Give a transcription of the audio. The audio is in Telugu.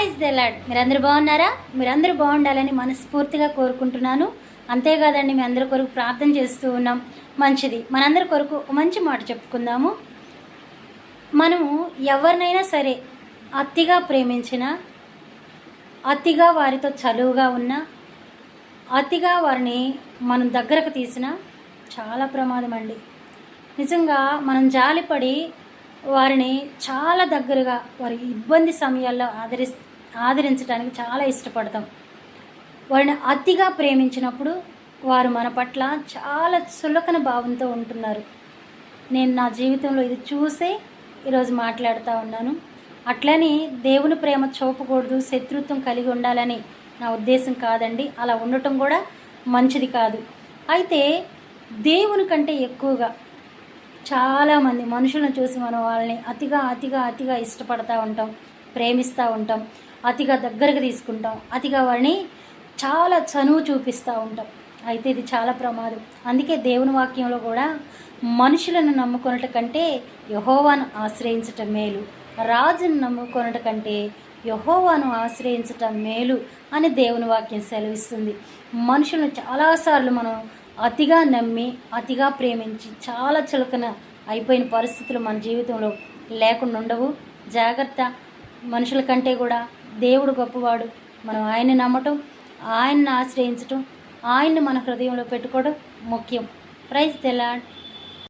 Praise the lord. మీరందరూ బాగున్నారా? మీరందరూ బాగుండాలని మనస్ఫూర్తిగా కోరుకుంటున్నాను. అంతేకాదండి, మీ అందరి కొరకు ప్రార్థన చేస్తూ ఉన్నాం. మంచిది, మనందరి కొరకు మంచి మాట చెప్పుకుందాము. మనము ఎవరినైనా సరే అతిగా ప్రేమించినా, అతిగా వారితో చలువుగా ఉన్నా, అతిగా వారిని మనం దగ్గరకు తీసినా చాలా ప్రమాదం అండి. నిజంగా మనం జాలిపడి వారిని చాలా దగ్గరగా వారి ఇబ్బంది సమయాల్లో ఆదరించడానికి చాలా ఇష్టపడతాం. వారిని అతిగా ప్రేమించినప్పుడు వారు మన పట్ల చాలా చులకన భావంతో ఉంటున్నారు. నేను నా జీవితంలో ఇది చూసే ఈరోజు మాట్లాడుతూ ఉన్నాను. అట్లని దేవుని ప్రేమ చూపకూడదు, శత్రుత్వం కలిగి ఉండాలని నా ఉద్దేశం కాదండి. అలా ఉండటం కూడా మంచిది కాదు. అయితే దేవుని కంటే ఎక్కువగా చాలామంది మనుషులను చూసి మనం వాళ్ళని అతిగా ఇష్టపడతా ఉంటాం, ప్రేమిస్తూ ఉంటాం, అతిగా దగ్గరకు తీసుకుంటాం, అతిగా వారిని చాలా చనువు చూపిస్తూ ఉంటాం. అయితే ఇది చాలా ప్రమాదం. అందుకే దేవుని వాక్యంలో కూడా మనుషులను నమ్ముకొనట కంటే యెహోవాను ఆశ్రయించటం మేలు, రాజును నమ్ముకొనట కంటే యెహోవాను ఆశ్రయించటం మేలు అని దేవుని వాక్యం సెలవిస్తుంది. మనుషులను చాలాసార్లు మనం అతిగా నమ్మి, అతిగా ప్రేమించి చాలా చులకన అయిపోయిన పరిస్థితులు మన జీవితంలో లేకుండా ఉండవు. జాగ్రత్త. మనుషుల కంటే కూడా దేవుడు గొప్పవాడు. మనం ఆయన్ని నమ్మటం, ఆయన్ని ఆశ్రయించటం, ఆయన్ని మన హృదయంలో పెట్టుకోవడం ముఖ్యం. Praise the lord.